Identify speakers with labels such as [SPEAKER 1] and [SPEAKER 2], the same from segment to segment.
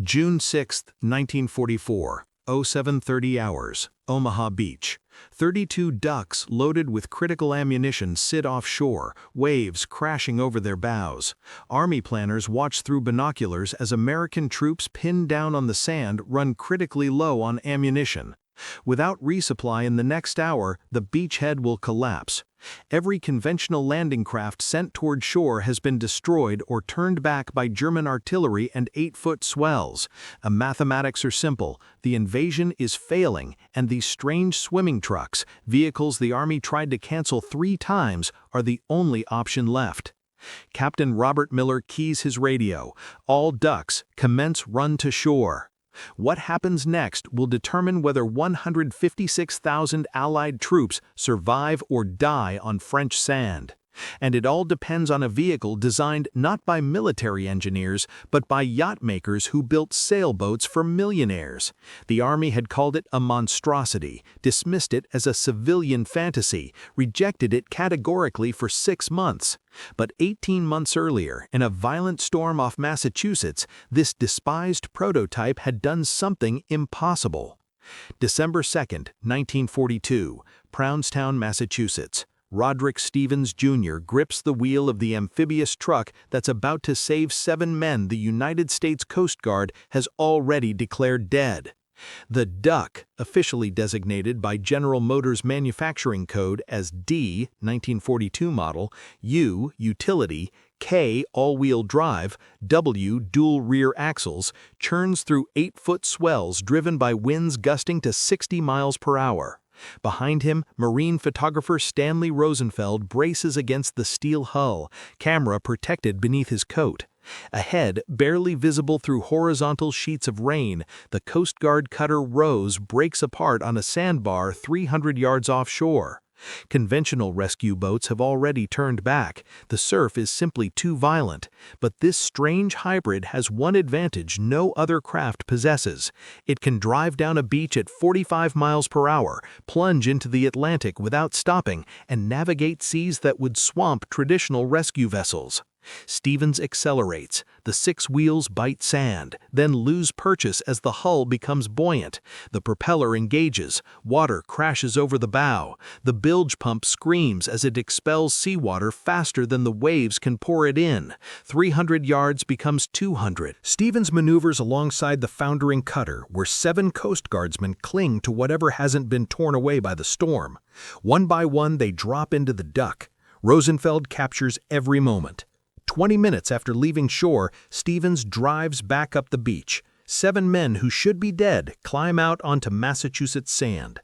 [SPEAKER 1] June 6, 1944, 07:30 hours, Omaha Beach. 32 ducks loaded with critical ammunition sit offshore, waves crashing over their bows. Army planners watch through binoculars as American troops pinned down on the sand run critically low on ammunition. Without resupply in the next hour, the beachhead will collapse. Every conventional landing craft sent toward shore has been destroyed or turned back by German artillery and 8-foot swells. Mathematics are simple. The invasion is failing, and these strange swimming trucks, vehicles the Army tried to cancel 3 times, are the only option left. Captain Robert Miller keys his radio. All ducks, commence run to shore. What happens next will determine whether 156,000 Allied troops survive or die on French sand. And it all depends on a vehicle designed not by military engineers, but by yacht makers who built sailboats for millionaires. The Army had called it a monstrosity, dismissed it as a civilian fantasy, rejected it categorically for 6 months. But 18 months earlier, in a violent storm off Massachusetts, this despised prototype had done something impossible. December 2, 1942, Prounstown, Massachusetts. Roderick Stevens, Jr. grips the wheel of the amphibious truck that's about to save 7 men the United States Coast Guard has already declared dead. The Duck, officially designated by General Motors Manufacturing Code as D, 1942 model, U, utility, K, all-wheel drive, W, dual rear axles, churns through 8-foot swells driven by winds gusting to 60 miles per hour. Behind him, marine photographer Stanley Rosenfeld braces against the steel hull, camera protected beneath his coat. Ahead, barely visible through horizontal sheets of rain, the Coast Guard cutter Rose breaks apart on a sandbar 300 yards offshore. Conventional rescue boats have already turned back. The surf is simply too violent. But this strange hybrid has one advantage no other craft possesses. It can drive down a beach at 45 miles per hour, plunge into the Atlantic without stopping, and navigate seas that would swamp traditional rescue vessels. Stevens accelerates. The 6 wheels bite sand, then lose purchase as the hull becomes buoyant. The propeller engages. Water crashes over the bow. The bilge pump screams as it expels seawater faster than the waves can pour it in. 300 yards becomes 200. Stevens maneuvers alongside the foundering cutter, where 7 Coast Guardsmen cling to whatever hasn't been torn away by the storm. One by one, they drop into the Duck. Rosenfeld captures every moment. 20 minutes after leaving shore, Stevens drives back up the beach. 7 men who should be dead climb out onto Massachusetts sand.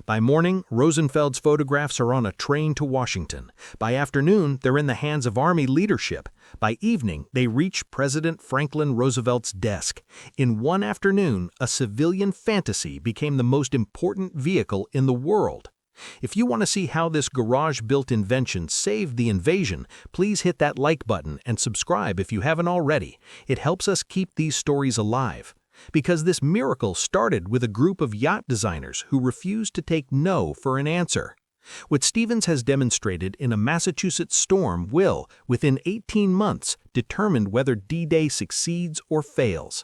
[SPEAKER 1] By morning, Rosenfeld's photographs are on a train to Washington. By afternoon, they're in the hands of Army leadership. By evening, they reach President Franklin Roosevelt's desk. In one afternoon, a civilian fantasy became the most important vehicle in the world. If you want to see how this garage-built invention saved the invasion, please hit that like button and subscribe if you haven't already. It helps us keep these stories alive. Because this miracle started with a group of yacht designers who refused to take no for an answer. What Stevens has demonstrated in a Massachusetts storm will, within 18 months, determine whether D-Day succeeds or fails.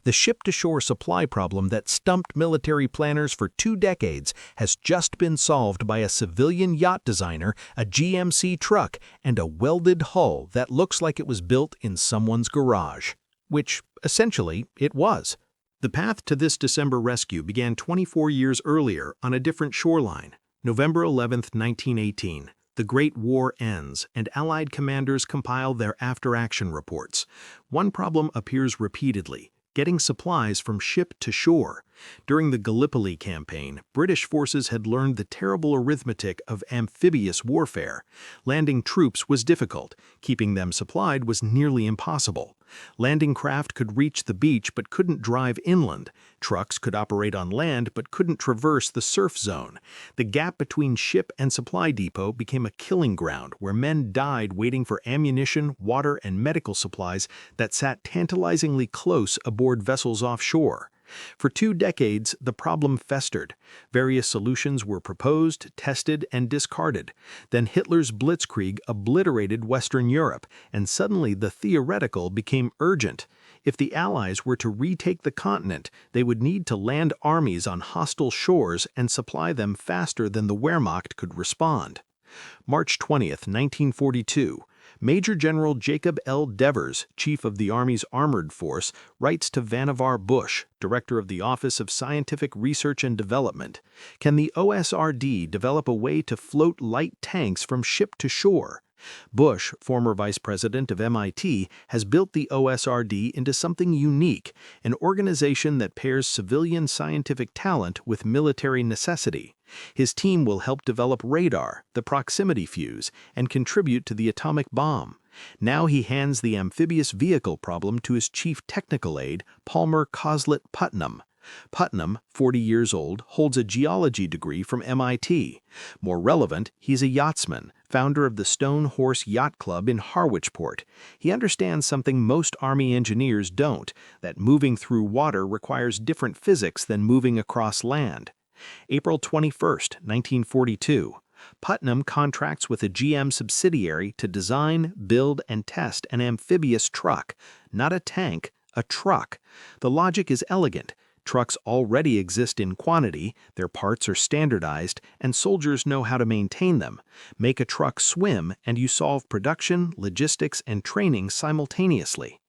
[SPEAKER 1] The ship-to-shore supply problem that stumped military planners for 2 decades has just been solved by a civilian yacht designer, a GMC truck, and a welded hull that looks like it was built in someone's garage. Which, essentially, it was. The path to this December rescue began 24 years earlier on a different shoreline. November 11, 1918. The Great War ends, and Allied commanders compile their after-action reports. One problem appears repeatedly: getting supplies from ship to shore. During the Gallipoli campaign, British forces had learned the terrible arithmetic of amphibious warfare. Landing troops was difficult. Keeping them supplied was nearly impossible. Landing craft could reach the beach but couldn't drive inland. Trucks could operate on land but couldn't traverse the surf zone. The gap between ship and supply depot became a killing ground where men died waiting for ammunition, water, and medical supplies that sat tantalizingly close aboard vessels offshore. For 2 decades, the problem festered. Various solutions were proposed, tested, and discarded. Then Hitler's blitzkrieg obliterated Western Europe, and suddenly the theoretical became urgent. If the Allies were to retake the continent, they would need to land armies on hostile shores and supply them faster than the Wehrmacht could respond. March 20, 1942, Major General Jacob L. Devers, chief of the Army's Armored Force, writes to Vannevar Bush, director of the Office of Scientific Research and Development, "Can the OSRD develop a way to float light tanks from ship to shore?" Bush, former vice president of MIT, has built the OSRD into something unique, an organization that pairs civilian scientific talent with military necessity. His team will help develop radar, the proximity fuse, and contribute to the atomic bomb. Now he hands the amphibious vehicle problem to his chief technical aide, Palmer Coslet Putnam. Putnam, 40 years old, holds a geology degree from MIT. More relevant, he's a yachtsman, founder of the Stone Horse Yacht Club in Harwichport. He understands something most Army engineers don't, that moving through water requires different physics than moving across land. April 21, 1942. Putnam contracts with a GM subsidiary to design, build, and test an amphibious truck. Not a tank, a truck. The logic is elegant. Trucks already exist in quantity, their parts are standardized, and soldiers know how to maintain them. Make a truck swim, and you solve production, logistics, and training simultaneously.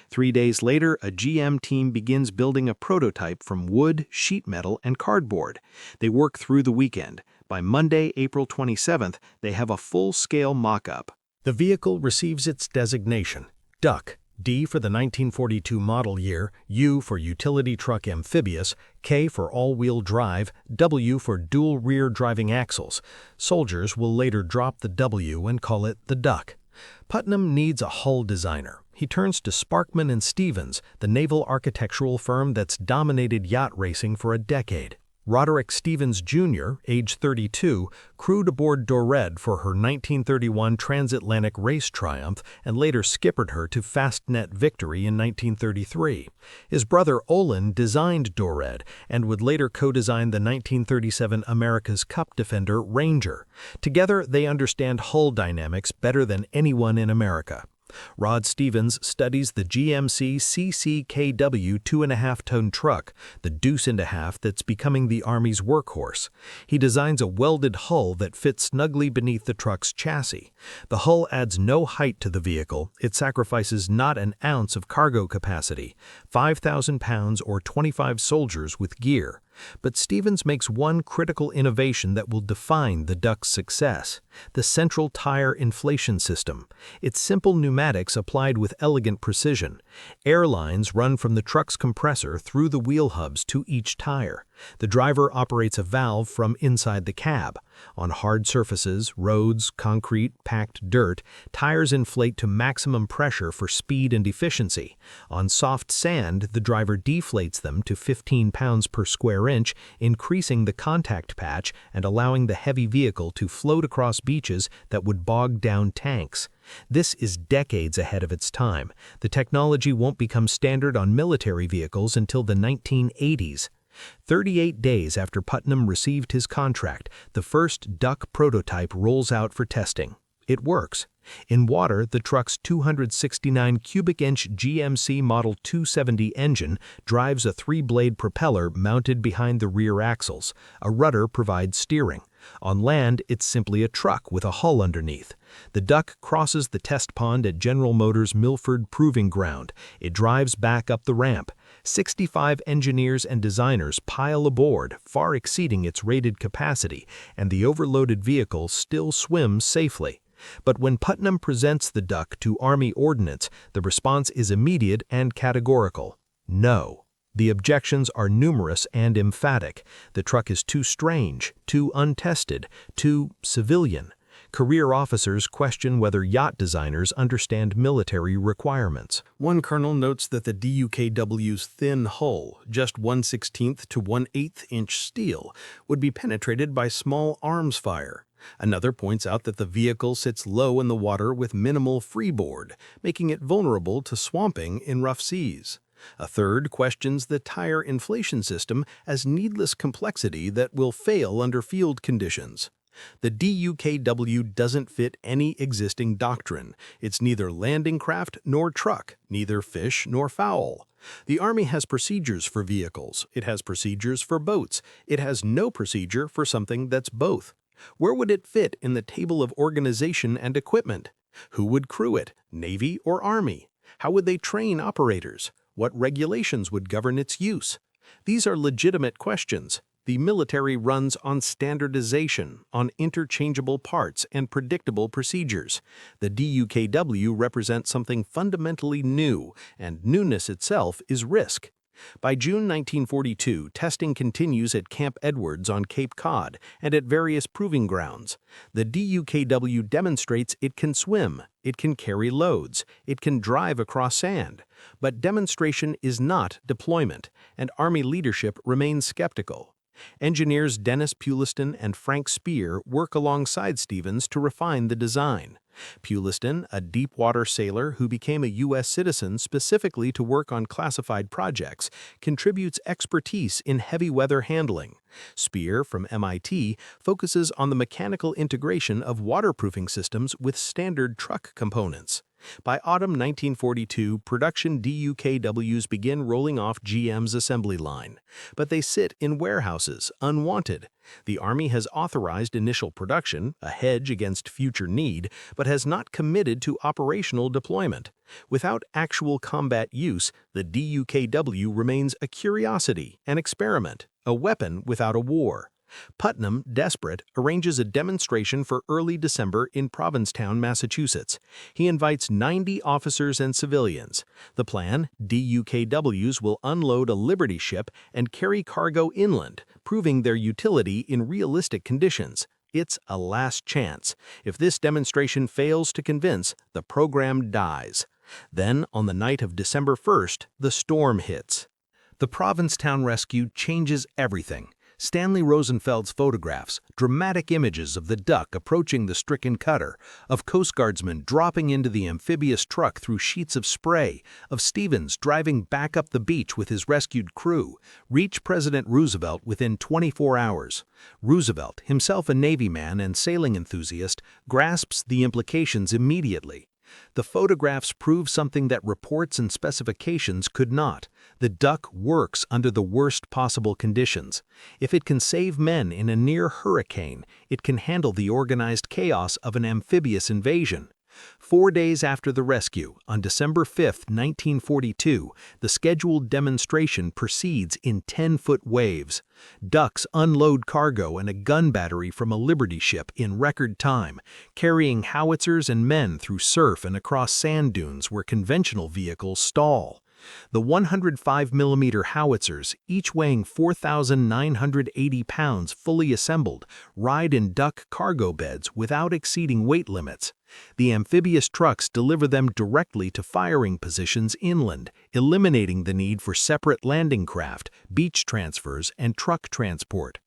[SPEAKER 1] 3 days later, a GM team begins building a prototype from wood, sheet metal, and cardboard. They work through the weekend. By Monday, April 27th, they have a full-scale mock-up. The vehicle receives its designation, DUK, D for the 1942 model year, U for utility truck amphibious, K for all-wheel drive, W for dual rear driving axles. Soldiers will later drop the W and call it the DUK. Putnam needs a hull designer. He turns to Sparkman and Stevens, the naval architectural firm that's dominated yacht racing for a decade. Roderick Stevens Jr., age 32, crewed aboard Dorred for her 1931 transatlantic race triumph and later skippered her to Fastnet victory in 1933. His brother Olin designed Dorred and would later co-design the 1937 America's Cup defender Ranger. Together, they understand hull dynamics better than anyone in America. Rod Stevens studies the GMC CCKW 2.5-ton truck, the deuce and a half that's becoming the Army's workhorse. He designs a welded hull that fits snugly beneath the truck's chassis. The hull adds no height to the vehicle. It sacrifices not an ounce of cargo capacity, 5,000 pounds or 25 soldiers with gear. But Stevens makes one critical innovation that will define the DUK's success: the central tire inflation system. It's simple pneumatics applied with elegant precision. Air lines run from the truck's compressor through the wheel hubs to each tire. The driver operates a valve from inside the cab. On hard surfaces, roads, concrete, packed dirt, tires inflate to maximum pressure for speed and efficiency. On soft sand, the driver deflates them to 15 pounds per square inch, increasing the contact patch and allowing the heavy vehicle to float across beaches that would bog down tanks. This is decades ahead of its time. The technology won't become standard on military vehicles until the 1980s. 38 days after Putnam received his contract, the first DUK prototype rolls out for testing. It works. In water, the truck's 269 cubic inch GMC Model 270 engine drives a 3-blade propeller mounted behind the rear axles. A rudder provides steering. On land, it's simply a truck with a hull underneath. The DUK crosses the test pond at General Motors' Milford Proving Ground. It drives back up the ramp. 65 engineers and designers pile aboard, far exceeding its rated capacity, and the overloaded vehicle still swims safely. But when Putnam presents the DUK to Army Ordnance, the response is immediate and categorical: no. The objections are numerous and emphatic. The truck is too strange, too untested, too civilian. Career officers question whether yacht designers understand military requirements. One colonel notes that the DUKW's thin hull, just 1/16 to 1/8 inch steel, would be penetrated by small arms fire. Another points out that the vehicle sits low in the water with minimal freeboard, making it vulnerable to swamping in rough seas. A third questions the tire inflation system as needless complexity that will fail under field conditions.
[SPEAKER 2] The DUKW doesn't fit any existing doctrine. It's neither landing craft nor truck, neither fish nor fowl. The Army has procedures for vehicles. It has procedures for boats. It has no procedure for something that's both. Where would it fit in the table of organization and equipment? Who would crew it, Navy or Army? How would they train operators? What regulations would govern its use? These are legitimate questions. The military runs on standardization, on interchangeable parts and predictable procedures. The DUKW represents something fundamentally new, and newness itself is risk. By June 1942, testing continues at Camp Edwards on Cape Cod and at various proving grounds. The DUKW demonstrates it can swim, it can carry loads, it can drive across sand. But demonstration is not deployment, and Army leadership remains skeptical. Engineers Dennis Puleston and Frank Spear work alongside Stevens to refine the design. Puleston, a deep-water sailor who became a U.S. citizen specifically to work on classified projects, contributes expertise in heavy weather handling. Spear, from MIT, focuses on the mechanical integration of waterproofing systems with standard truck components. By autumn 1942, production DUKWs begin rolling off GM's assembly line. But they sit in warehouses, unwanted. The Army has authorized initial production, a hedge against future need, but has not committed to operational deployment. Without actual combat use, the DUKW remains a curiosity, an experiment, a weapon without a war. Putnam, desperate, arranges a demonstration for early December in Provincetown, Massachusetts. He invites 90 officers and civilians. The plan: DUKWs will unload a Liberty ship and carry cargo inland, proving their utility in realistic conditions. It's a last chance. If this demonstration fails to convince, the program dies. Then, on the night of December 1st, the storm hits. The Provincetown rescue changes everything. Stanley Rosenfeld's photographs, dramatic images of the Duck approaching the stricken cutter, of Coast Guardsmen dropping into the amphibious truck through sheets of spray, of Stevens driving back up the beach with his rescued crew, reach President Roosevelt within 24 hours. Roosevelt, himself a Navy man and sailing enthusiast, grasps the implications immediately. The photographs prove something that reports and specifications could not. The Duck works under the worst possible conditions. If it can save men in a near hurricane, it can handle the organized chaos of an amphibious invasion. 4 days after the rescue, on December 5, 1942, the scheduled demonstration proceeds in 10-foot waves. Ducks unload cargo and a gun battery from a Liberty ship in record time, carrying howitzers and men through surf and across sand dunes where conventional vehicles stall. The 105mm howitzers, each weighing 4,980 pounds fully assembled, ride in Duck cargo beds without exceeding weight limits. The amphibious trucks deliver them directly to firing positions inland, eliminating the need for separate landing craft, beach transfers, and truck transport.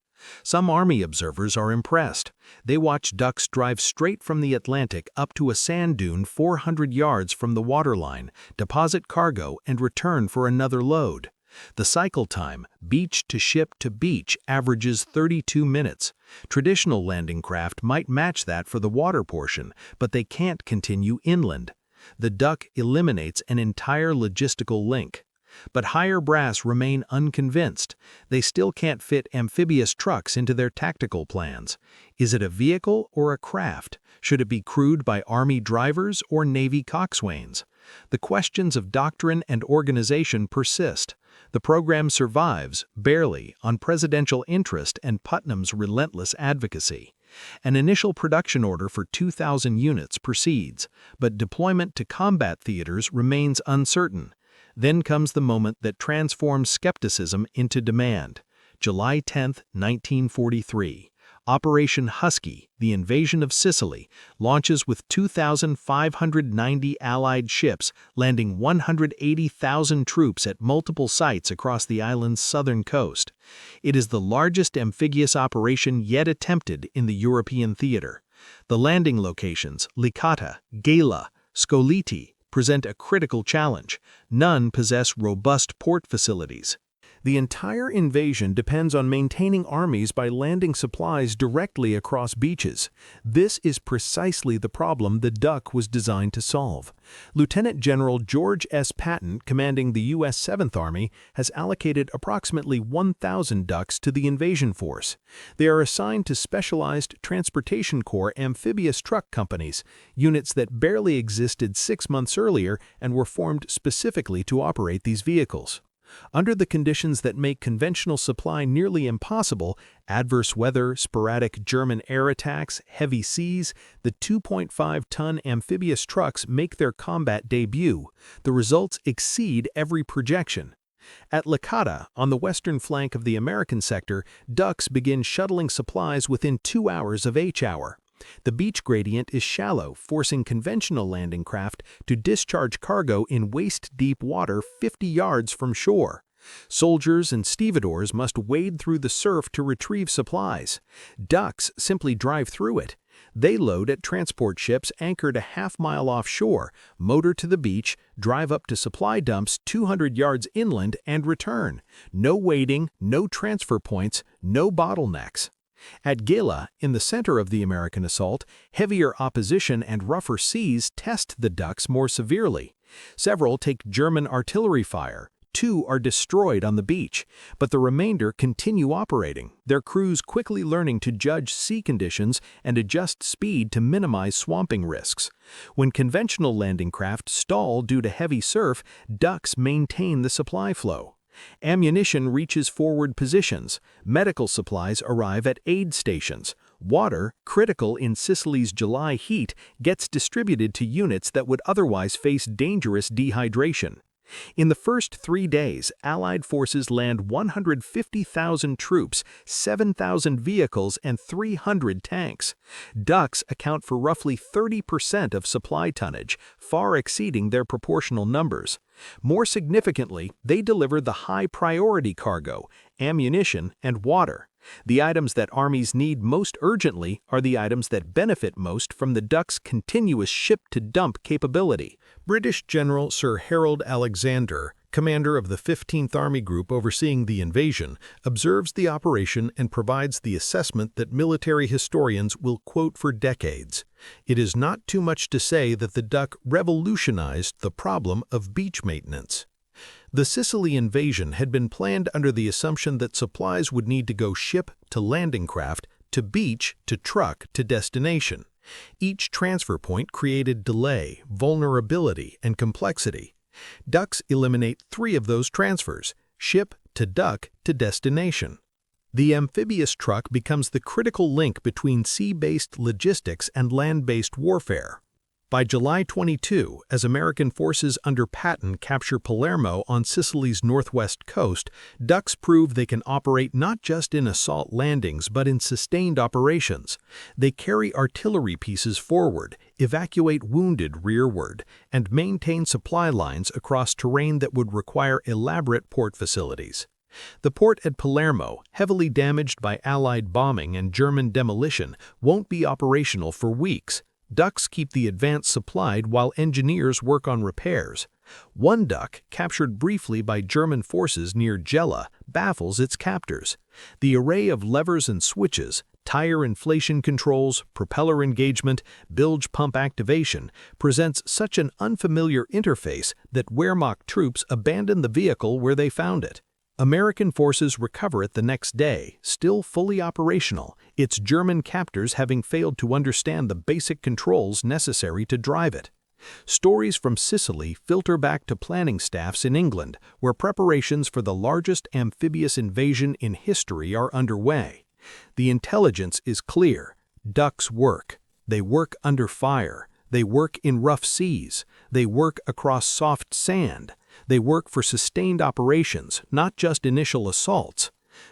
[SPEAKER 2] Some Army observers are impressed. They watch Ducks drive straight from the Atlantic up to a sand dune 400 yards from the waterline, deposit cargo, and return for another load. The cycle time, beach to ship to beach, averages 32 minutes. Traditional landing craft might match that for the water portion, but they can't continue inland. The Duck eliminates an entire logistical link. But higher brass remain unconvinced. They still can't fit amphibious trucks into their tactical plans. Is it a vehicle or a craft? Should it be crewed by Army drivers or Navy coxswains? The questions of doctrine and organization persist. The program survives, barely, on presidential interest and Putnam's relentless advocacy. An initial production order for 2,000 units proceeds, but deployment to combat theaters remains uncertain. Then comes the moment that transforms skepticism into demand. July 10, 1943. Operation Husky, the invasion of Sicily, launches with 2,590 Allied ships, landing 180,000 troops at multiple sites across the island's southern coast. It is the largest amphibious operation yet attempted in the European theater. The landing locations, Licata, Gela, Scoliti, present a critical challenge. None possess robust port facilities. The entire invasion depends on maintaining armies by landing supplies directly across beaches. This is precisely the problem the Duck was designed to solve. Lieutenant General George S. Patton, commanding the U.S. 7th Army, has allocated approximately 1,000 Ducks to the invasion force. They are assigned to specialized Transportation Corps amphibious truck companies, units that barely existed 6 months earlier and were formed specifically to operate these vehicles. Under the conditions that make conventional supply nearly impossible, adverse weather, sporadic German air attacks, heavy seas, the 2.5-ton amphibious trucks make their combat debut. The results exceed every projection. At Licata, on the western flank of the American sector, Ducks begin shuttling supplies within 2 hours of H-hour. The beach gradient is shallow, forcing conventional landing craft to discharge cargo in waist-deep water 50 yards from shore. Soldiers and stevedores must wade through the surf to retrieve supplies. Ducks simply drive through it. They load at transport ships anchored a half-mile offshore, motor to the beach, drive up to supply dumps 200 yards inland, and return. No waiting, no transfer points, no bottlenecks. At Gela, in the center of the American assault, heavier opposition and rougher seas test the Ducks more severely. Several take German artillery fire. 2 are destroyed on the beach, but the remainder continue operating, their crews quickly learning to judge sea conditions and adjust speed to minimize swamping risks. When conventional landing craft stall due to heavy surf, Ducks maintain the supply flow. Ammunition reaches forward positions. Medical supplies arrive at aid stations. Water, critical in Sicily's July heat, gets distributed to units that would otherwise face dangerous dehydration. In the first 3 days, Allied forces land 150,000 troops, 7,000 vehicles, and 300 tanks. Ducks account for roughly 30% of supply tonnage, far exceeding their proportional numbers. More significantly, they deliver the high-priority cargo, ammunition, and water. The items that armies need most urgently are the items that benefit most from the Ducks' continuous ship-to-dump capability. British General Sir Harold Alexander, commander of the 15th Army Group overseeing the invasion, observes the operation and provides the assessment that military historians will quote for decades. It is not too much to say that the Duck revolutionized the problem of beach maintenance. The Sicily invasion had been planned under the assumption that supplies would need to go ship to landing craft, to beach, to truck, to destination. Each transfer point created delay, vulnerability, and complexity. Ducks eliminate 3 of those transfers: ship to duck to destination. The amphibious truck becomes the critical link between sea-based logistics and land-based warfare. By July 22, as American forces under Patton capture Palermo on Sicily's northwest coast, Ducks prove they can operate not just in assault landings but in sustained operations. They carry artillery pieces forward, evacuate wounded rearward, and maintain supply lines across terrain that would require elaborate port facilities. The port at Palermo, heavily damaged by Allied bombing and German demolition, won't be operational for weeks. Ducks keep the advance supplied while engineers work on repairs. One Duck, captured briefly by German forces near Gela, baffles its captors. The array of levers and switches, tire inflation controls, propeller engagement, bilge pump activation, presents such an unfamiliar interface that Wehrmacht troops abandon the vehicle where they found it. American forces recover it the next day, still fully operational, its German captors having failed to understand the basic controls necessary to drive it. Stories from Sicily filter back to planning staffs in England, where preparations for the largest amphibious invasion in history are underway. The intelligence is clear. Ducks work. They work under fire. They work in rough seas. They work across soft sand. They work for sustained operations, not just initial assaults.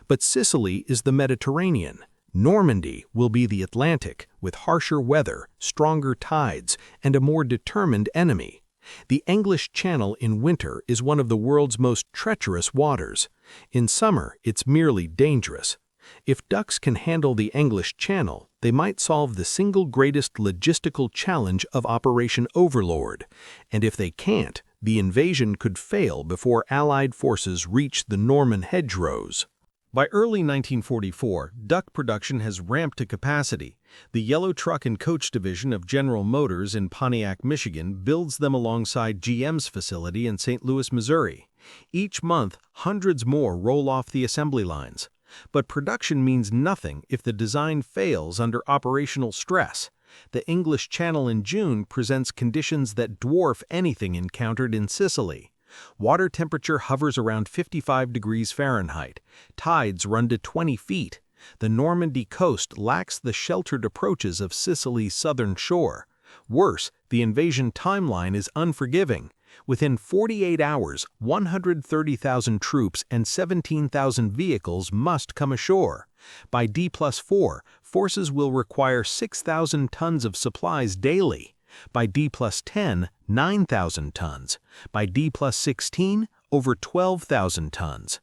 [SPEAKER 2] But Sicily is the Mediterranean. Normandy will be the Atlantic, with harsher weather, stronger tides, and a more determined enemy. The English Channel in winter is one of the world's most treacherous waters. In summer, it's merely dangerous. If Ducks can handle the English Channel, they might solve the single greatest logistical challenge of Operation Overlord. And if they can't, The invasion could fail before Allied forces reached the Norman hedgerows.
[SPEAKER 1] By early 1944, duck production has ramped to capacity. The Yellow Truck and Coach Division of General Motors in Pontiac, Michigan builds them alongside GM's facility in St. Louis, Missouri. Each month, hundreds more roll off the assembly lines. But production means nothing if the design fails under operational stress. The English Channel in June presents conditions that dwarf anything encountered in Sicily. Water temperature hovers around 55 degrees Fahrenheit. Tides run to 20 feet. The Normandy coast lacks the sheltered approaches of Sicily's southern shore. Worse, the invasion timeline is unforgiving. Within 48 hours, 130,000 troops and 17,000 vehicles must come ashore. By D+4, forces will require 6,000 tons of supplies daily. By D+10, 9,000 tons. By D+16, over 12,000 tons.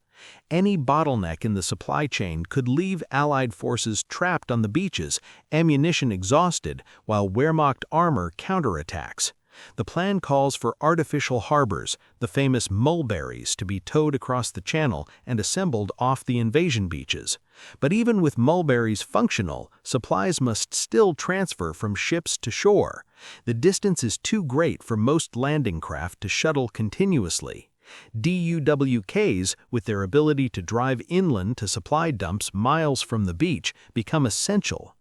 [SPEAKER 1] Any bottleneck in the supply chain could leave Allied forces trapped on the beaches, ammunition exhausted, while Wehrmacht armor counterattacks. The plan calls for artificial harbors, the famous mulberries, to be towed across the channel and assembled off the invasion beaches. But even with mulberries functional, supplies must still transfer from ships to shore. The distance is too great for most landing craft to shuttle continuously. DUKWs, with their ability to drive inland to supply dumps miles from the beach, become essential.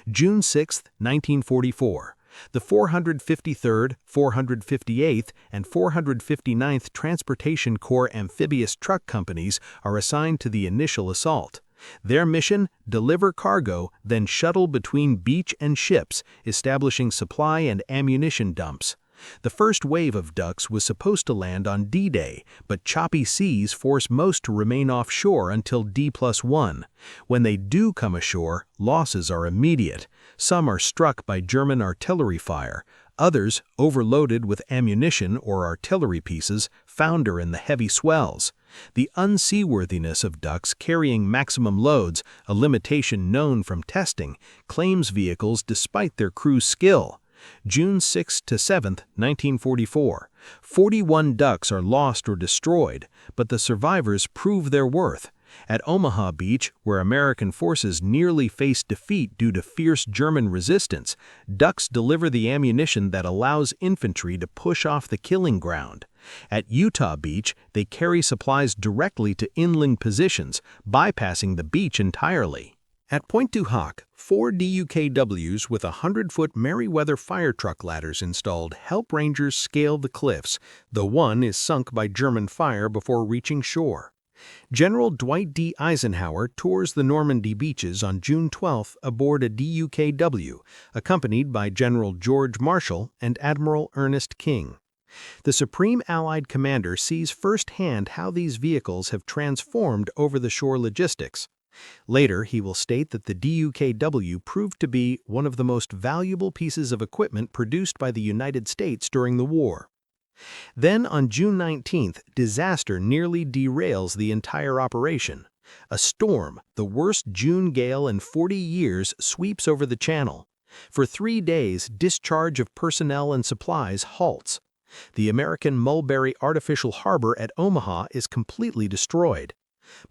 [SPEAKER 1] June 6, 1944. The 453rd, 458th, and 459th Transportation Corps amphibious truck companies are assigned to the initial assault. Their mission: deliver cargo, then shuttle between beach and ships, establishing supply and ammunition dumps. The first wave of ducks was supposed to land on D-Day, but choppy seas force most to remain offshore until D+1. When they do come ashore, losses are immediate. Some are struck by German artillery fire. Others, overloaded with ammunition or artillery pieces, founder in the heavy swells. The unseaworthiness of ducks carrying maximum loads, a limitation known from testing, claims vehicles despite their crew's skill. June 6 to 7, 1944. 41 ducks are lost or destroyed, but the survivors prove their worth. At Omaha Beach, where American forces nearly faced defeat due to fierce German resistance, ducks deliver the ammunition that allows infantry to push off the killing ground. At Utah Beach, they carry supplies directly to inland positions, bypassing the beach entirely. At Point du Hoc, 4 DUKWs with 100-foot Merriweather fire truck ladders installed help rangers scale the cliffs. The one is sunk by German fire before reaching shore. General Dwight D. Eisenhower tours the Normandy beaches on June 12 aboard a DUKW, accompanied by General George Marshall and Admiral Ernest King. The Supreme Allied Commander sees firsthand how these vehicles have transformed over-the-shore logistics. Later, he will state that the DUKW proved to be one of the most valuable pieces of equipment produced by the United States during the war. Then, on June 19th, disaster nearly derails the entire operation. A storm, the worst June gale in 40 years, sweeps over the channel. For 3 days, discharge of personnel and supplies halts. The American Mulberry Artificial Harbor at Omaha is completely destroyed.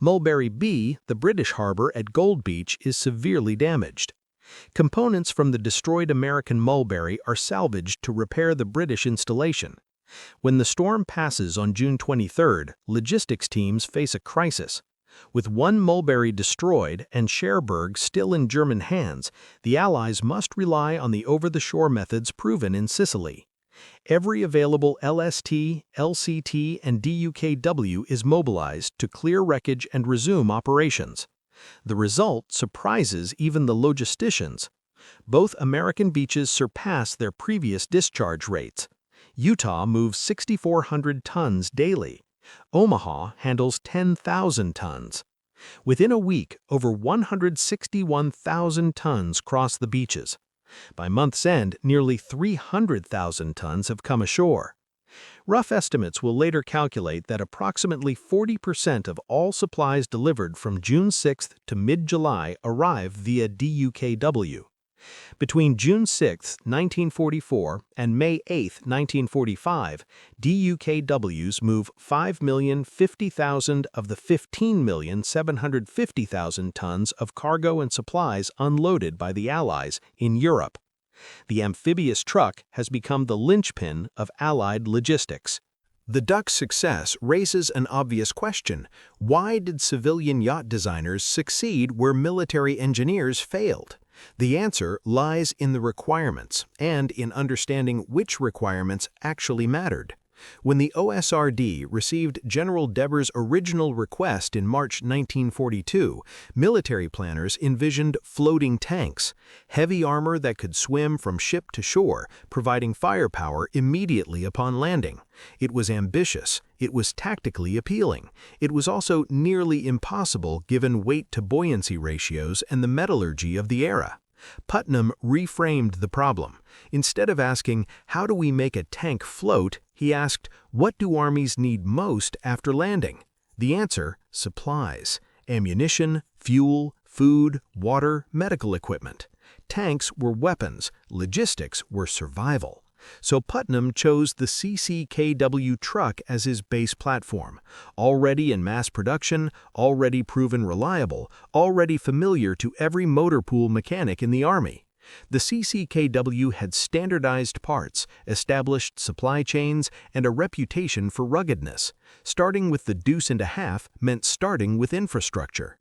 [SPEAKER 1] Mulberry B, the British harbor at Gold Beach, is severely damaged. Components from the destroyed American Mulberry are salvaged to repair the British installation. When the storm passes on June 23, logistics teams face a crisis. With one Mulberry destroyed and Cherbourg still in German hands, the Allies must rely on the over-the-shore methods proven in Sicily. Every available LST, LCT, and DUKW is mobilized to clear wreckage and resume operations. The result surprises even the logisticians. Both American beaches surpass their previous discharge rates. Utah moves 6,400 tons daily. Omaha handles 10,000 tons. Within a week, over 161,000 tons cross the beaches. By month's end, nearly 300,000 tons have come ashore. Rough estimates will later calculate that approximately 40% of all supplies delivered from June 6 to mid-July arrive via DUKW.
[SPEAKER 2] Between June 6, 1944 and May 8, 1945, DUKWs move 5,050,000 of the 15,750,000 tons of cargo and supplies unloaded by the Allies in Europe. The amphibious truck has become the linchpin of Allied logistics. The Duck's success raises an obvious question. Why did civilian yacht designers succeed where military engineers failed? The answer lies in the requirements and in understanding which requirements actually mattered. When the OSRD received General Deber's original request in March 1942, military planners envisioned floating tanks, heavy armor that could swim from ship to shore, providing firepower immediately upon landing. It was ambitious, it was tactically appealing. It was also nearly impossible given weight-to-buoyancy ratios and the metallurgy of the era. Putnam reframed the problem. Instead of asking, how do we make a tank float, he asked, what do armies need most after landing? The answer, supplies. Ammunition, fuel, food, water, medical equipment. Tanks were weapons, logistics were survival. So Putnam chose the CCKW truck as his base platform, already in mass production, already proven reliable, already familiar to every motor pool mechanic in the Army. The CCKW had standardized parts, established supply chains, and a reputation for ruggedness. Starting with the deuce and a half meant starting with infrastructure.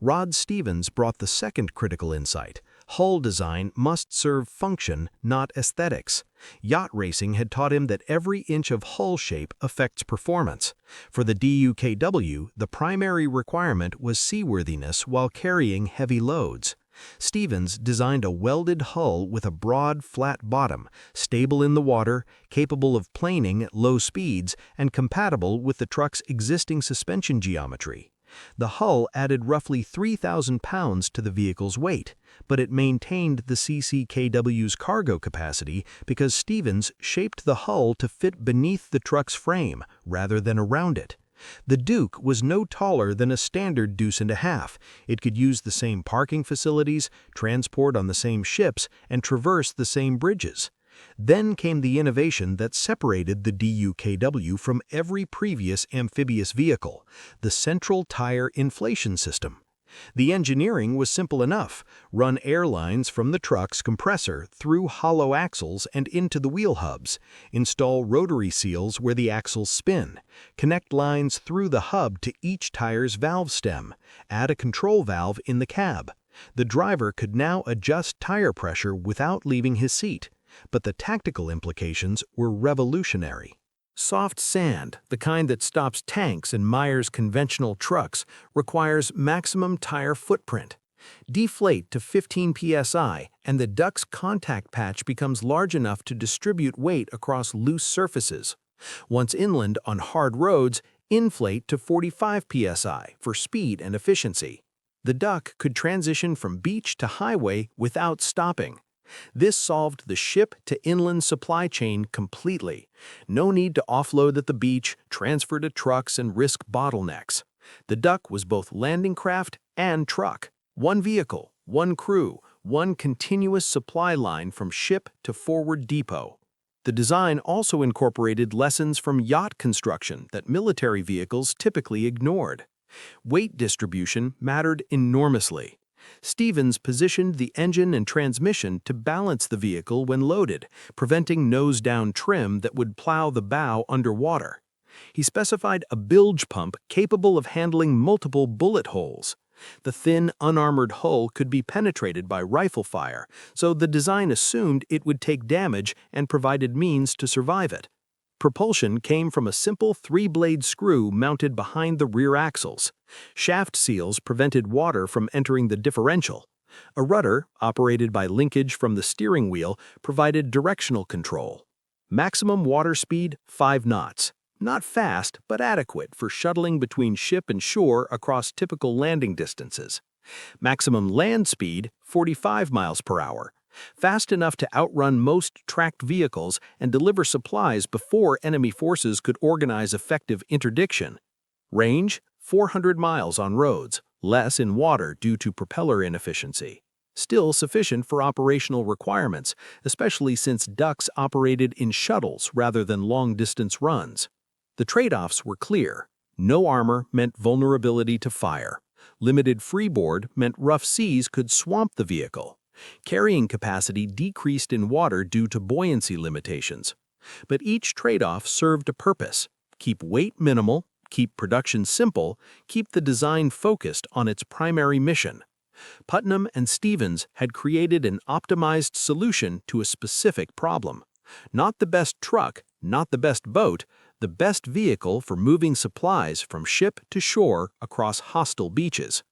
[SPEAKER 2] Rod Stevens brought the second critical insight. Hull design must serve function, not aesthetics. Yacht racing had taught him that every inch of hull shape affects performance. For the DUKW, the primary requirement was seaworthiness while carrying heavy loads. Stevens designed a welded hull with a broad, flat bottom, stable in the water, capable of planing at low speeds, and compatible with the truck's existing suspension geometry. The hull added roughly 3,000 pounds to the vehicle's weight, but it maintained the CCKW's cargo capacity because Stevens shaped the hull to fit beneath the truck's frame rather than around it. The Duke was no taller than a standard deuce and a half. It could use the same parking facilities, transport on the same ships, and traverse the same bridges. Then came the innovation that separated the DUKW from every previous amphibious vehicle, the central tire inflation system. The engineering was simple enough. Run air lines from the truck's compressor through hollow axles and into the wheel hubs. Install rotary seals where the axles spin. Connect lines through the hub to each tire's valve stem. Add a control valve in the cab. The driver could now adjust tire pressure without leaving his seat. But the tactical implications were revolutionary. Soft sand, the kind that stops tanks and Meyer's conventional trucks, requires maximum tire footprint. Deflate to 15 psi, and the duck's contact patch becomes large enough to distribute weight across loose surfaces. Once inland on hard roads, inflate to 45 psi for speed and efficiency. The duck could transition from beach to highway without stopping. This solved the ship-to-inland supply chain completely. No need to offload at the beach, transfer to trucks, and risk bottlenecks. The Duck was both landing craft and truck. One vehicle, one crew, one continuous supply line from ship to forward depot. The design also incorporated lessons from yacht construction that military vehicles typically ignored. Weight distribution mattered enormously. Stevens positioned the engine and transmission to balance the vehicle when loaded, preventing nose-down trim that would plow the bow underwater. He specified a bilge pump capable of handling multiple bullet holes. The thin, unarmored hull could be penetrated by rifle fire, so the design assumed it would take damage and provided means to survive it. Propulsion came from a simple three-blade screw mounted behind the rear axles. Shaft seals prevented water from entering the differential. A rudder, operated by linkage from the steering wheel, provided directional control. Maximum water speed, 5 knots. Not fast, but adequate for shuttling between ship and shore across typical landing distances. Maximum land speed, 45 miles per hour. Fast enough to outrun most tracked vehicles and deliver supplies before enemy forces could organize effective interdiction. Range, 400 miles on roads, less in water due to propeller inefficiency. still sufficient for operational requirements, especially since ducks operated in shuttles rather than long-distance runs. The trade-offs were clear. No armor meant vulnerability to fire. Limited freeboard meant rough seas could swamp the vehicle. Carrying capacity decreased in water due to buoyancy limitations. But each trade-off served a purpose. Keep weight minimal, keep production simple, keep the design focused on its primary mission. Putnam and Stevens had created an optimized solution to a specific problem. Not the best truck, not the best boat, the best vehicle for moving supplies from ship to shore across hostile beaches.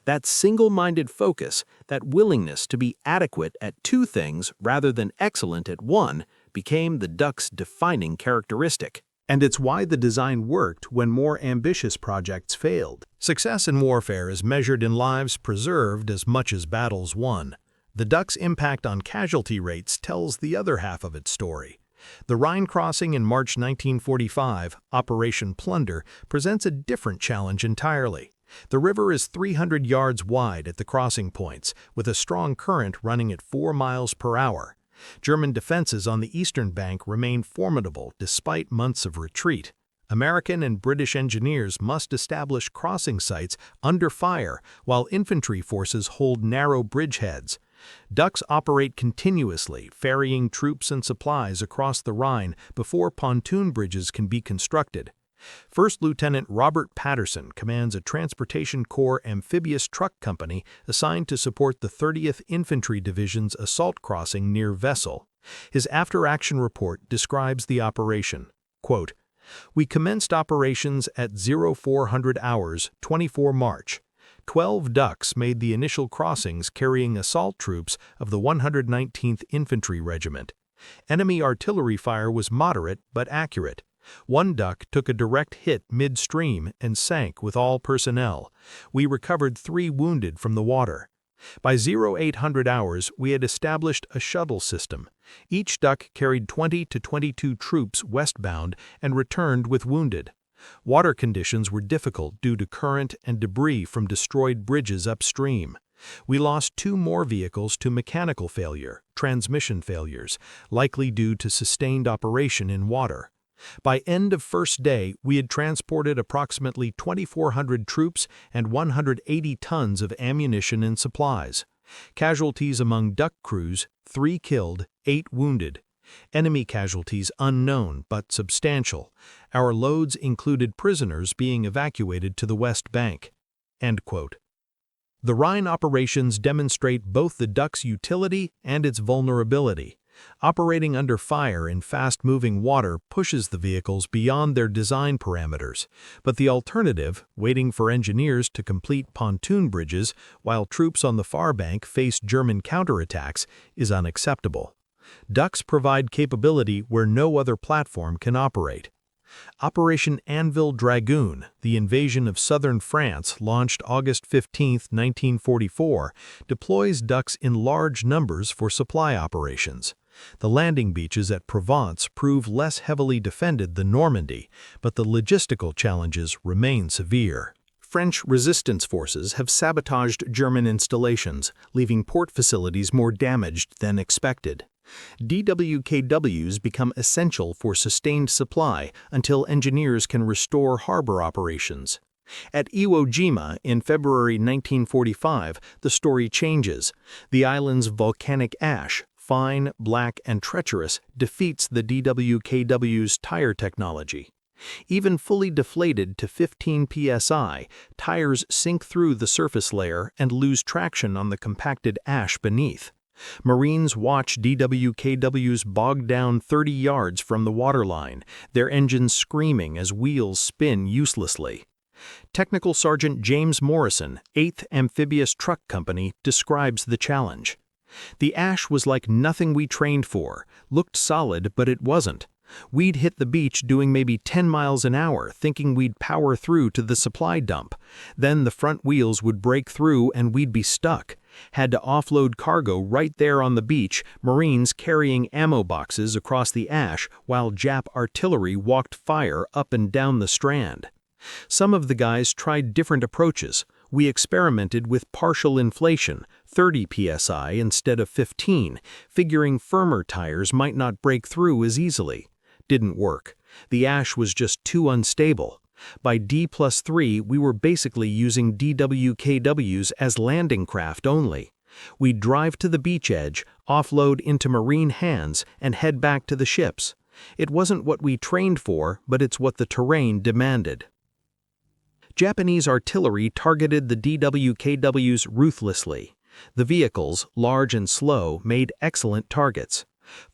[SPEAKER 2] That single-minded focus, that willingness to be adequate at two things rather than excellent at one, became the Duck's defining characteristic.
[SPEAKER 1] And it's why the design worked when more ambitious projects failed. Success in warfare is measured in lives preserved as much as battles won. The Duck's impact on casualty rates tells the other half of its story. The Rhine crossing in March 1945, Operation Plunder, presents a different challenge entirely. The river is 300 yards wide at the crossing points, with a strong current running at 4 miles per hour. German defenses on the eastern bank remain formidable despite months of retreat. American and British engineers must establish crossing sites under fire while infantry forces hold narrow bridgeheads. Ducks operate continuously, ferrying troops and supplies across the Rhine before pontoon bridges can be constructed. First Lieutenant Robert Patterson commands a Transportation Corps amphibious truck company assigned to support the 30th Infantry Division's assault crossing near Wesel. His after-action report describes the operation. Quote, "We commenced operations at 0400 hours, 24 March. 12 ducks made the initial crossings carrying assault troops of the 119th Infantry Regiment. Enemy artillery fire was moderate but accurate. One duck took a direct hit midstream and sank with all personnel. We recovered 3 wounded from the water. By 0800 hours, we had established a shuttle system. Each duck carried 20 to 22 troops westbound and returned with wounded. Water conditions were difficult due to current and debris from destroyed bridges upstream. We lost 2 more vehicles to mechanical failure, transmission failures, likely due to sustained operation in water. By end of first day, we had transported approximately 2,400 troops and 180 tons of ammunition and supplies. Casualties among duck crews, 3 killed, 8 wounded. Enemy casualties unknown but substantial. Our loads included prisoners being evacuated to the West Bank." End quote. The Rhine operations demonstrate both the Duck's utility and its vulnerability. Operating under fire in fast-moving water pushes the vehicles beyond their design parameters, but the alternative, waiting for engineers to complete pontoon bridges while troops on the far bank face German counterattacks, is unacceptable. Ducks provide capability where no other platform can operate. Operation Anvil Dragoon, the invasion of southern France launched August 15, 1944, deploys ducks in large numbers for supply operations. The landing beaches at Provence prove less heavily defended than Normandy, but the logistical challenges remain severe. French resistance forces have sabotaged German installations, leaving port facilities more damaged than expected. DUKWs become essential for sustained supply until engineers can restore harbor operations. At Iwo Jima in February 1945, the story changes. The island's volcanic ash, fine, black, and treacherous, defeats the DWKW's tire technology. Even fully deflated to 15 psi, tires sink through the surface layer and lose traction on the compacted ash beneath. Marines watch DWKWs bogged down 30 yards from the waterline, their engines screaming as wheels spin uselessly. Technical Sergeant James Morrison, 8th Amphibious Truck Company, describes the challenge. "The ash was like nothing we trained for, looked solid but it wasn't. We'd hit the beach doing maybe 10 miles an hour, thinking we'd power through to the supply dump. Then the front wheels would break through and we'd be stuck. Had to offload cargo right there on the beach, Marines carrying ammo boxes across the ash while Jap artillery walked fire up and down the strand. Some of the guys tried different approaches.
[SPEAKER 2] We experimented with partial inflation, 30 psi instead of 15, figuring firmer tires might not break through as easily. Didn't work. The ash was just too unstable. By D+3, we were basically using DWKWs as landing craft only. We'd drive to the beach edge, offload into marine hands, and head back to the ships. It wasn't what we trained for, but it's what the terrain demanded. Japanese artillery targeted the DWKWs ruthlessly. The vehicles, large and slow, made excellent targets.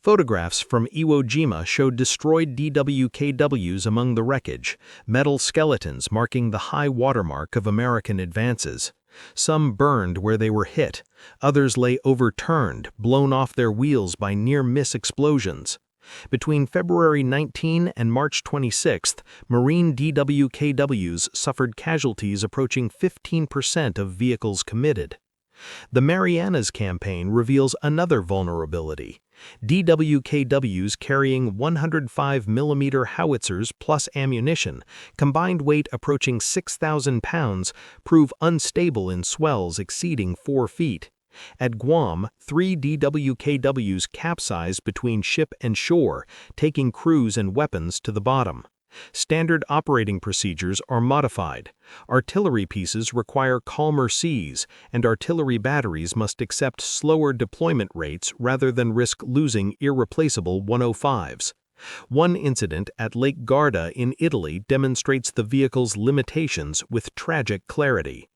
[SPEAKER 2] Photographs from Iwo Jima showed destroyed DWKWs among the wreckage, metal skeletons marking the high watermark of American advances. Some burned where they were hit, others lay overturned, blown off their wheels by near-miss explosions. Between February 19 and March 26, Marine DWKWs suffered casualties approaching 15% of vehicles committed. The Marianas campaign reveals another vulnerability. DWKWs carrying 105mm howitzers plus ammunition, combined weight approaching 6,000 pounds, prove unstable in swells exceeding 4 feet. At Guam, 3 DWKWs capsized between ship and shore, taking crews and weapons to the bottom. Standard operating procedures are modified. Artillery pieces require calmer seas, and artillery batteries must accept slower deployment rates rather than risk losing irreplaceable 105s. One incident at Lake Garda in Italy demonstrates the vehicle's limitations with tragic clarity.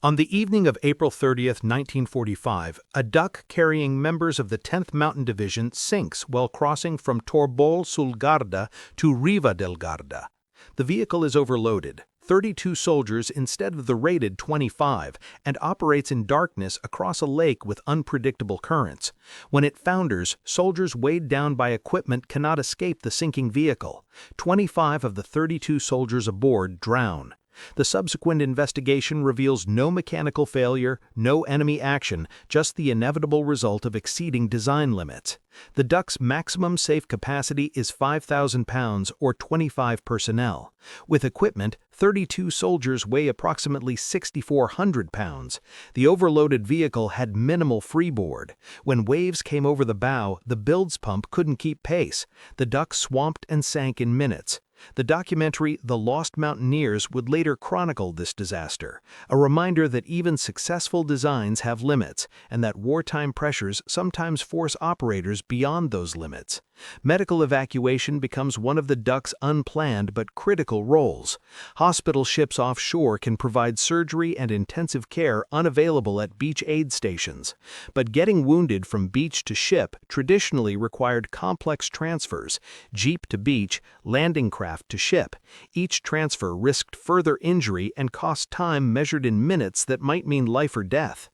[SPEAKER 2] On the evening of April 30, 1945, a duck carrying members of the 10th Mountain Division sinks while crossing from Torbol sul Garda to Riva del Garda. The vehicle is overloaded, 32 soldiers instead of the rated 25, and operates in darkness across a lake with unpredictable currents. When it founders, soldiers weighed down by equipment cannot escape the sinking vehicle. 25 of the 32 soldiers aboard drown. The subsequent investigation reveals no mechanical failure, no enemy action, just the inevitable result of exceeding design limits. The duck's maximum safe capacity is 5,000 pounds or 25 personnel. With equipment, 32 soldiers weigh approximately 6,400 pounds. The overloaded vehicle had minimal freeboard. When waves came over the bow, the bilge pump couldn't keep pace. The duck swamped and sank in minutes. The documentary The Lost Mountaineers would later chronicle this disaster, a reminder that even successful designs have limits, and that wartime pressures sometimes force operators beyond those limits. Medical evacuation becomes one of the duck's unplanned but critical roles. Hospital ships offshore can provide surgery and intensive care unavailable at beach aid stations. But getting wounded from beach to ship traditionally required complex transfers, jeep to beach, landing craft to ship. Each transfer risked further injury and cost time measured in minutes that might mean life or death.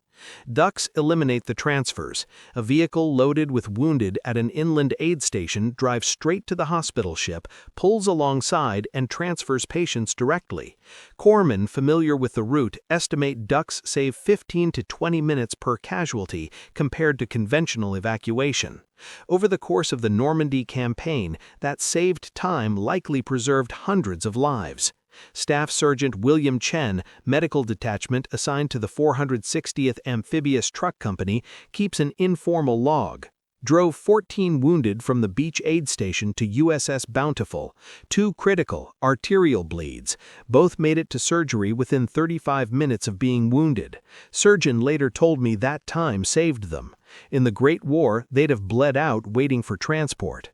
[SPEAKER 2] Ducks eliminate the transfers. A vehicle loaded with wounded at an inland aid station drives straight to the hospital ship, pulls alongside, and transfers patients directly. Corpsmen familiar with the route estimate ducks save 15 to 20 minutes per casualty compared to conventional evacuation. Over the course of the Normandy campaign, that saved time likely preserved hundreds of lives. Staff Sergeant William Chen, medical detachment assigned to the 460th Amphibious Truck Company, keeps an informal log. Drove 14 wounded from the beach aid station to USS Bountiful. 2 critical, arterial bleeds. Both made it to surgery within 35 minutes of being wounded. Surgeon later told me that time saved them. In the Great War, they'd have bled out waiting for transport.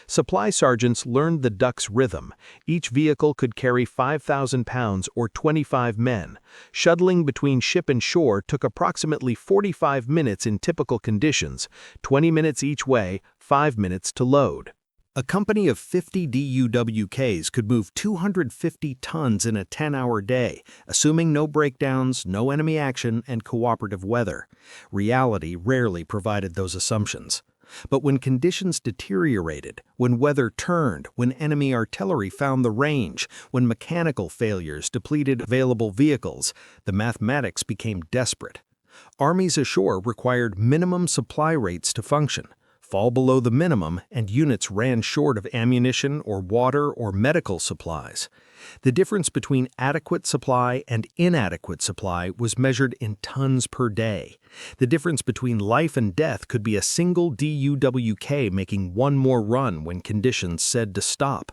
[SPEAKER 2] Supply sergeants learned the duck's rhythm. Each vehicle could carry 5,000 pounds or 25 men. Shuttling between ship and shore took approximately 45 minutes in typical conditions, 20 minutes each way, 5 minutes to load. A company of 50 DUWKs could move 250 tons in a 10-hour day, assuming no breakdowns, no enemy action, and cooperative weather. Reality rarely provided those assumptions. But when conditions deteriorated, when weather turned, when enemy artillery found the range, when mechanical failures depleted available vehicles, the mathematics became desperate. Armies ashore required minimum supply rates to function. fall below the minimum, and units ran short of ammunition or water or medical supplies. The difference between adequate supply and inadequate supply was measured in tons per day. The difference between life and death could be a single DUWK making one more run when conditions said to stop.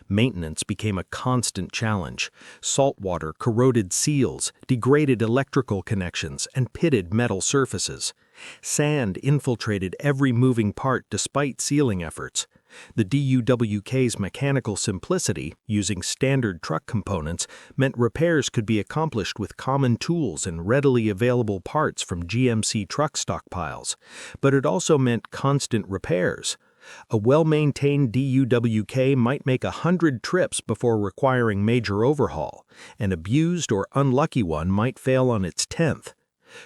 [SPEAKER 2] Maintenance became a constant challenge. Saltwater corroded seals, degraded electrical connections, and pitted metal surfaces. Sand infiltrated every moving part despite sealing efforts. The DUWK's mechanical simplicity, using standard truck components, meant repairs could be accomplished with common tools and readily available parts from GMC truck stockpiles. But it also meant constant repairs. A well-maintained DUWK might make 100 trips before requiring major overhaul. An abused or unlucky one might fail on its 10th.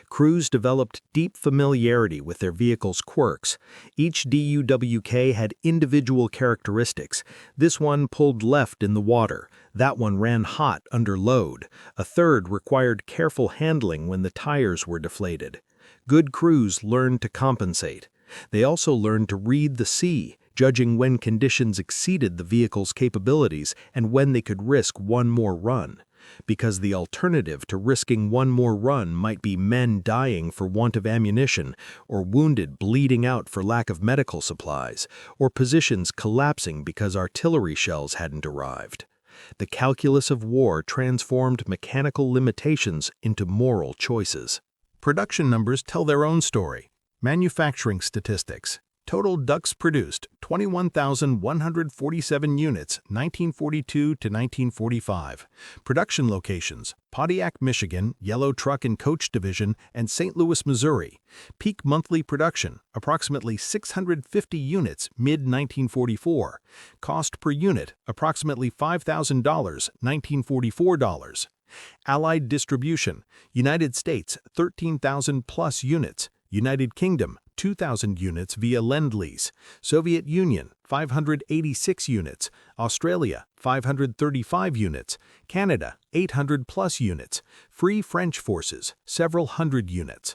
[SPEAKER 2] Crews developed deep familiarity with their vehicle's quirks. Each DUWK had individual characteristics. This one pulled left in the water. That one ran hot under load. A third required careful handling when the tires were deflated. Good crews learned to compensate. They also learned to read the sea, judging when conditions exceeded the vehicle's capabilities and when they could risk one more run. Because the alternative to risking one more run might be men dying for want of ammunition, or wounded bleeding out for lack of medical supplies, or positions collapsing because artillery shells hadn't arrived. The calculus of war transformed mechanical limitations into moral choices.
[SPEAKER 1] Production numbers tell their own story. Manufacturing statistics. Total ducks produced 21,147 units 1942 to 1945. Production locations: Pontiac, Michigan, Yellow Truck and Coach Division, and St. Louis, Missouri. Peak monthly production: approximately 650 units mid-1944. Cost per unit: approximately $5,000, $1944. Allied distribution: United States 13,000 plus units, United Kingdom 2,000 units via Lend-Lease, Soviet Union 586 units, Australia 535 units, Canada 800 plus units, Free French Forces several hundred units.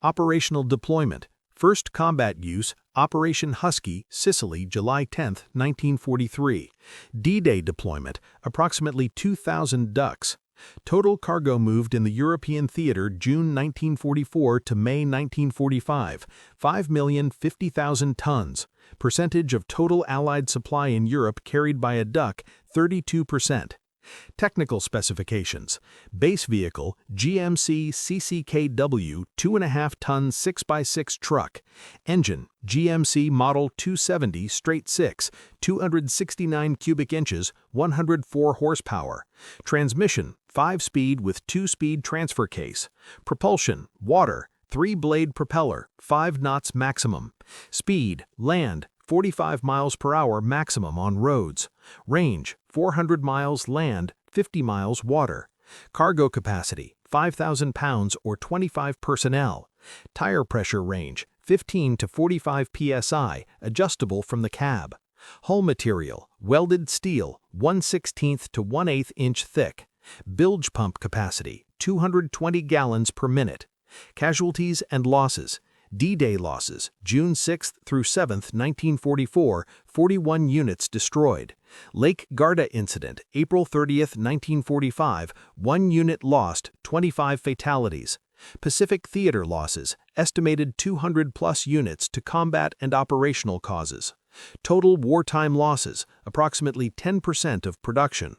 [SPEAKER 1] Operational deployment: First combat use, Operation Husky, Sicily, July 10, 1943. D-Day deployment: approximately 2,000 ducks. Total cargo moved in the European theater June 1944 to May 1945, 5,050,000 tons. Percentage of total Allied supply in Europe carried by a duck, 32%. Technical specifications: base vehicle, GMC CCKW 2.5-ton 6x6 truck. Engine, GMC Model 270 straight 6, 269 cubic inches, 104 horsepower. Transmission, 5-speed with 2-speed transfer case. Propulsion, water, 3-blade propeller, 5 knots maximum. Speed, land, 45 miles per hour maximum on roads. Range, 400 miles land, 50 miles water. Cargo capacity, 5,000 pounds or 25 personnel. Tire pressure range, 15 to 45 psi, adjustable from the cab. Hull material, welded steel, 1/16 to 1/8 inch thick. Bilge pump capacity, 220 gallons per minute. Casualties and losses: D-Day losses, June 6 through 7, 1944, 41 units destroyed. Lake Garda incident, April 30, 1945, 1 unit lost, 25 fatalities. Pacific Theater losses, estimated 200-plus units to combat and operational causes. Total wartime losses, approximately 10% of production.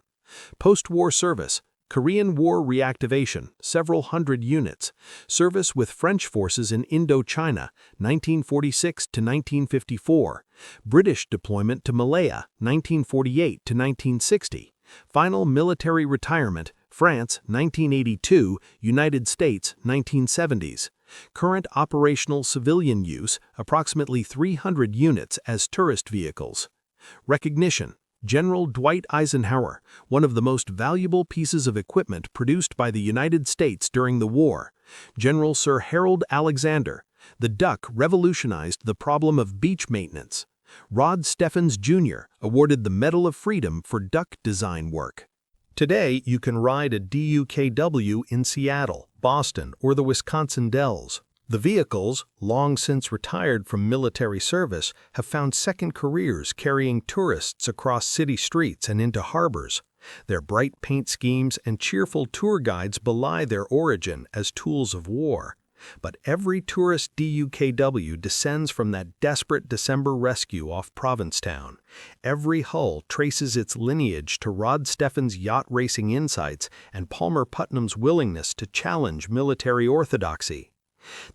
[SPEAKER 1] Post-war service: Korean War reactivation, several hundred units. Service with French forces in Indochina, 1946 to 1954. British deployment to Malaya, 1948 to 1960. Final military retirement, France, 1982, United States, 1970s. Current operational civilian use, approximately 300 units as tourist vehicles. Recognition: General Dwight Eisenhower, one of the most valuable pieces of equipment produced by the United States during the war. General Sir Harold Alexander, the duck revolutionized the problem of beach maintenance. Rod Steffens Jr. awarded the Medal of Freedom for duck design work. Today, you can ride a DUKW in Seattle, Boston, or the Wisconsin Dells.
[SPEAKER 2] The vehicles, long since retired from military service, have found second careers carrying tourists across city streets and into harbors. Their bright paint schemes and cheerful tour guides belie their origin as tools of war. But every tourist DUKW descends from that desperate December rescue off Provincetown. Every hull traces its lineage to Rod Steffen's yacht racing insights and Palmer Putnam's willingness to challenge military orthodoxy.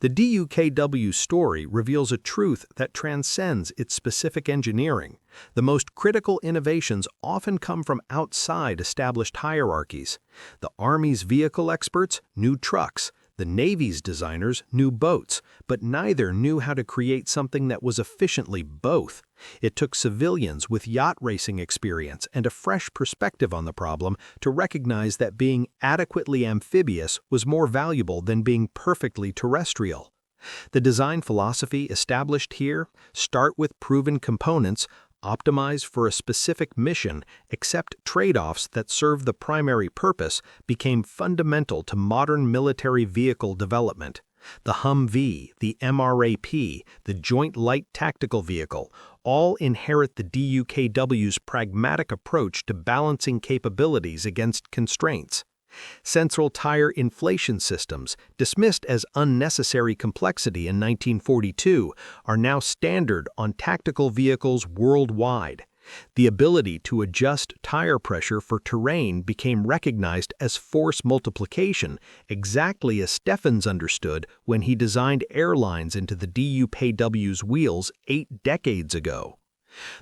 [SPEAKER 2] The DUKW story reveals a truth that transcends its specific engineering. The most critical innovations often come from outside established hierarchies. The Army's vehicle experts knew trucks. The Navy's designers knew boats, but neither knew how to create something that was efficiently both. It took civilians with yacht racing experience and a fresh perspective on the problem to recognize that being adequately amphibious was more valuable than being perfectly terrestrial. The design philosophy established here: start with proven components, optimize for a specific mission, accept trade-offs that serve the primary purpose, became fundamental to modern military vehicle development. The Humvee, the MRAP, the Joint Light Tactical Vehicle all inherit the DUKW's pragmatic approach to balancing capabilities against constraints. Central tire inflation systems, dismissed as unnecessary complexity in 1942, are now standard on tactical vehicles worldwide. The ability to adjust tire pressure for terrain became recognized as force multiplication, exactly as Steffens understood when he designed airlines into the DUKW's wheels 8 decades ago.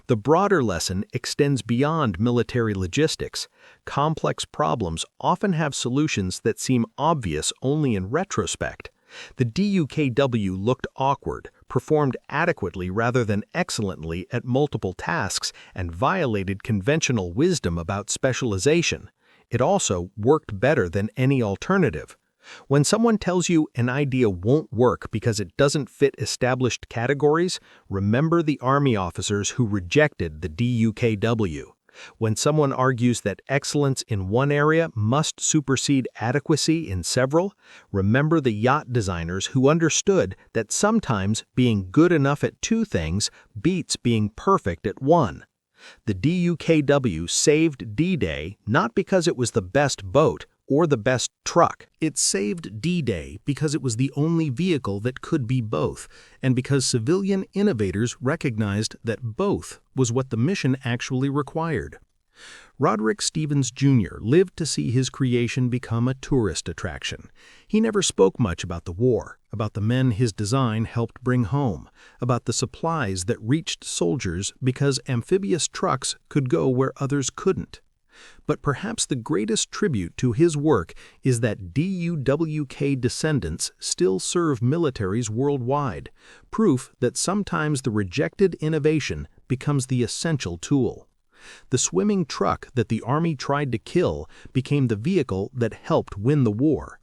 [SPEAKER 2] The broader lesson extends beyond military logistics. Complex problems often have solutions that seem obvious only in retrospect. The DUKW looked awkward, performed adequately rather than excellently at multiple tasks, and violated conventional wisdom about specialization. It also worked better than any alternative. When someone tells you an idea won't work because it doesn't fit established categories, remember the Army officers who rejected the DUKW. When someone argues that excellence in one area must supersede adequacy in several, remember the yacht designers who understood that sometimes being good enough at 2 things beats being perfect at 1. The DUKW saved D-Day not because it was the best boat or the best truck. It saved D-Day because it was the only vehicle that could be both, and because civilian innovators recognized that both was what the mission actually required. Roderick Stevens Jr. lived to see his creation become a tourist attraction. He never spoke much about the war, about the men his design helped bring home, about the supplies that reached soldiers because amphibious trucks could go where others couldn't. But perhaps the greatest tribute to his work is that DUWK descendants still serve militaries worldwide, proof that sometimes the rejected innovation becomes the essential tool. The swimming truck that the Army tried to kill became the vehicle that helped win the war.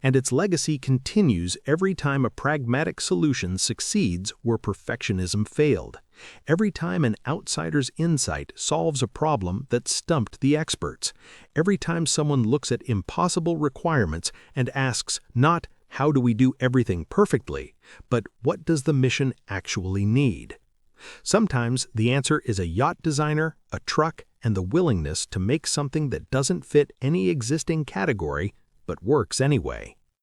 [SPEAKER 2] And its legacy continues every time a pragmatic solution succeeds where perfectionism failed. Every time an outsider's insight solves a problem that stumped the experts. Every time someone looks at impossible requirements and asks not, how do we do everything perfectly, but what does the mission actually need? Sometimes the answer is a yacht designer, a truck, and the willingness to make something that doesn't fit any existing category but works anyway.